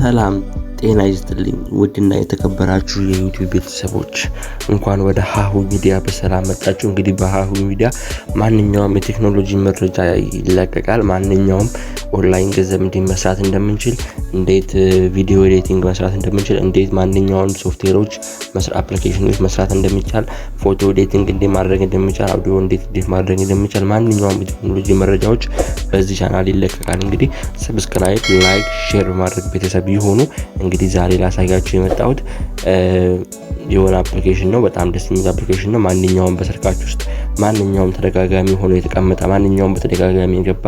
ሰላም ጤና ይስጥልኝ ውድና የተከበራችሁ የዩቱብ ቤተሰቦች እንኳን ወደ ሃሁ ሚዲያ በሰላም መጣችሁ። እንግዲህ በሃሁ ሚዲያ ማንኛውም የቴክኖሎጂ መረጃ ይለቀቃል። ማንኛውም ኦንላይን ገንዘብ እንዲመስራት እንደምንችል፣ እንዴት ቪዲዮ ኤዲቲንግ መስራት እንደምንችል፣ እንዴት ማንኛውም ሶፍትዌሮች አፕሊኬሽኖች መስራት እንደሚቻል፣ ፎቶ ኤዲቲንግ እንዴት ማድረግ እንደሚቻል፣ አውዲዮ እንዴት ማድረግ እንደሚቻል ማንኛውም የቴክኖሎጂ መረጃዎች በዚህ ቻናል ይለቀቃል። እንግዲህ ሰብስክራይብ፣ ላይክ፣ ሼር ማድረግ ቤተሰብ ይሁኑ። እንግዲህ ዛሬ ላሳያችሁ የመጣሁት የሆነ አፕሊኬሽን ነው። በጣም ደስ የሚል አፕሊኬሽን ነው። ማንኛውም በስልካችሁ ውስጥ ማንኛውም ተደጋጋሚ ሆኖ የተቀመጠ ማንኛውም በተደጋጋሚ የገባ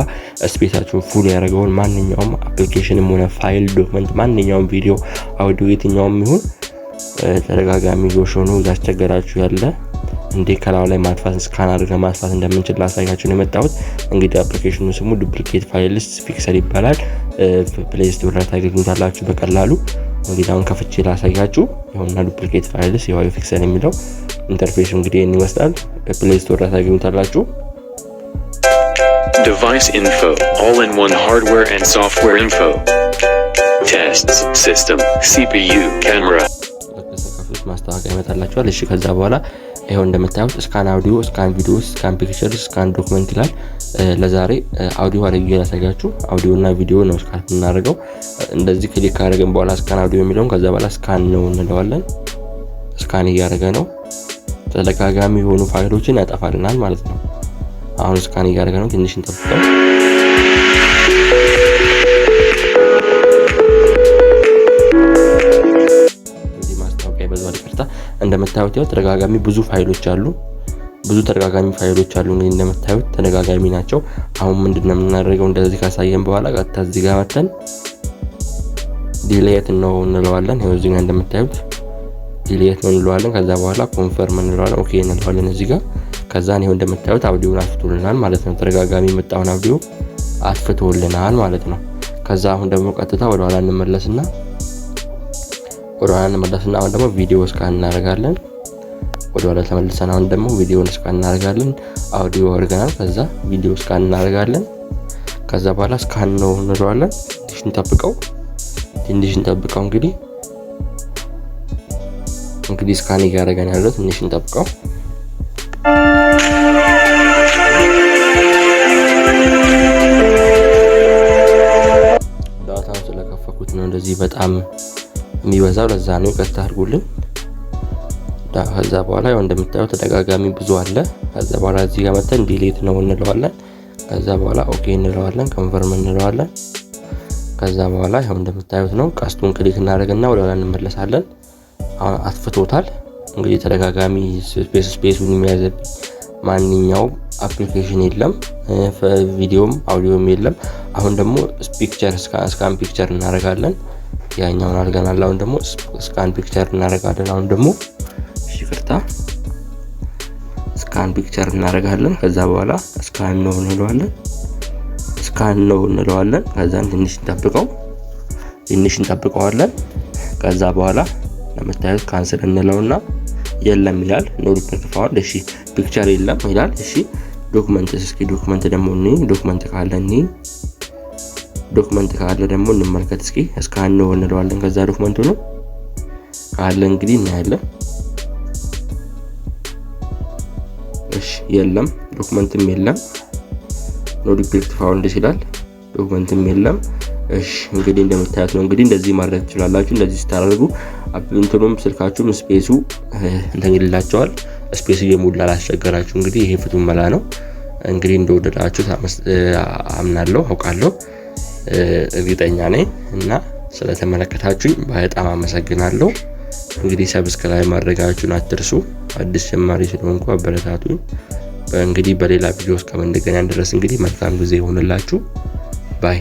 ስፔሳችሁን ፉል ያደረገውን ማንኛውም አፕሊኬሽንም ሆነ ፋይል፣ ዶክመንት፣ ማንኛውም ቪዲዮ፣ አውዲዮ የትኛውም ይሁን ተደጋጋሚ ጎሽ ሆኖ ያስቸገራችሁ ያለ እንዴ ከላው ላይ ማጥፋት ስካን አድርገን ማጥፋት እንደምንችል ላሳያችሁ ነው የመጣሁት። እንግዲህ አፕሊኬሽኑ ስሙ ዱፕሊኬት ፋይልስ ፊክሰር ይባላል። ፕሌይ ስቶር ላይ ታገኙታላችሁ በቀላሉ። እንግዲህ አሁን ከፍቼ ላሳያችሁ። ይሄውና ዱፕሊኬት ፋይልስ የዋይ ፊክሰር የሚለው ኢንተርፌስ እንግዲህ ይመስላል። ፕሌይ ስቶር ላይ ታገኙታላችሁ። Device info, all-in-one hardware and software info. Tests, system, CPU, camera. ለከፈቱት ማስተዋወቂያ ይመጣላችኋል። እሺ ከዛ በኋላ ይሄው እንደምታዩት ስካን አውዲዮ፣ ስካን ቪዲዮ፣ ስካን ፒክቸር፣ ስካን ዶክመንት ይላል። ለዛሬ አውዲዮ አድርጌ ያሳያችሁ። አውዲዮ እና ቪዲዮ ነው ስካን እናደርገው። እንደዚህ ክሊክ ካደረግን በኋላ ስካን አውዲዮ የሚለውን ከዛ በኋላ ስካን ነው እንለዋለን። ስካን እያደረገ ነው። ተደጋጋሚ የሆኑ ፋይሎችን ያጠፋልናል ማለት ነው። አሁን ስካን እያደረገ ነው። ትንሽ እንጠብቀው። እንደምታዩት ያው ተደጋጋሚ ብዙ ፋይሎች አሉ። እንግዲህ እንደምታዩት ተደጋጋሚ ናቸው። አሁን ምንድነው የምናደርገው? እንደዚህ ካሳየን በኋላ ቀጥታ እዚህ ጋር መተን ዲሌት ነው እንለዋለን። ይሄው እዚህ ጋር እንደምታዩት ዲሌት ነው እንለዋለን። ከዛ በኋላ ኮንፈርም እንለዋለን። ኦኬ እንለዋለን እዚህ ጋር። ከዛ ነው እንደምታዩት አውዲዮን አጥፍቶልናል ማለት ነው። ተደጋጋሚ መጣውን አውዲዮ አጥፍቶልናል ማለት ነው። ከዛ አሁን ደግሞ ቀጥታ ወደ ኋላ እንመለስና አሁን ደግሞ ቪዲዮ ስካን እናደርጋለን። ወደ ኋላ ተመልሰን አሁን ደግሞ ቪዲዮን ስካን እናደርጋለን። አውዲዮ አድርገናል። ከዛ ቪዲዮ ስካን እናደርጋለን። ከዛ በኋላ ስካን ነው እንለዋለን። ትንሽ እንጠብቀው። እንግዲህ ስካን እያደረገን ያለው ትንሽ እንጠብቀው። ዳታውን ስለከፈኩት ነው እንደዚህ በጣም የሚበዛው፣ ለዛ ነው ቀጥታ አድርጉልኝ። ከዛ በኋላ ያው እንደምታዩት ተደጋጋሚ ብዙ አለ። ከዛ በኋላ እዚህ ጋር መተን ዲሌት ነው እንለዋለን። ከዛ በኋላ ኦኬ እንለዋለን፣ ኮንፈርም እንለዋለን። ከዛ በኋላ ያው እንደምታዩት ነው። ቀስቱን ክሊክ እናደርግና ወደ ኋላ እንመለሳለን። አሁን አጥፍቶታል። እንግዲህ ተደጋጋሚ ስፔሱን የሚያዘብ ማንኛውም አፕሊኬሽን የለም፣ ቪዲዮም አውዲዮም የለም። አሁን ደግሞ ፒክቸር ስካን ፒክቸር እናደርጋለን። ያኛውን አድርገናል። አሁን ደግሞ ስካን ፒክቸር እናደርጋለን። አሁን ደግሞ ስካን ፒክቸር እናደርጋለን። ከዛ በኋላ ስካን ነው እንለዋለን። ከዛ ትንሽ እንጠብቀዋለን። ከዛ በኋላ ለምታዩት ካንሰል እንለውና የለም ይላል። ኖ ዱፕሊኬት ፋይል። እሺ ፒክቸር የለም ይላል። እሺ ዶክመንት ደግሞ ዶክመንት ካለ ደግሞ እንመልከት እስኪ። ስካን ነው እንለዋለን። ከዛ ዶክመንቱ ነው ካለ እንግዲህ እናያለን። እሺ የለም፣ ዶክመንትም የለም። ኖ ዱፕሊኬት ፋይል ይላል። ዶክመንትም የለም። እሺ እንግዲህ እንደምታዩት ነው። እንግዲህ እንደዚህ ማድረግ ትችላላችሁ። እንደዚህ ስታደርጉ እንትኑም ስልካችሁም ስፔሱ እንተኝላችኋል። ስፔስ እየሞላ ላስቸገራችሁ እንግዲህ ይሄ ፍቱን መላ ነው። እንግዲህ እንደወደዳችሁ አምናለሁ፣ አውቃለሁ፣ እርግጠኛ ነኝ። እና ስለተመለከታችሁኝ በጣም አመሰግናለሁ። እንግዲህ ሰብስክራይብ ማድረጋችሁን አትርሱ። አዲስ ጀማሪ ስለሆንኩ አበረታቱኝ። እንግዲህ በሌላ ቪዲዮ እስከምንገናኝ ድረስ እንግዲህ መልካም ጊዜ ይሁንላችሁ። ባይ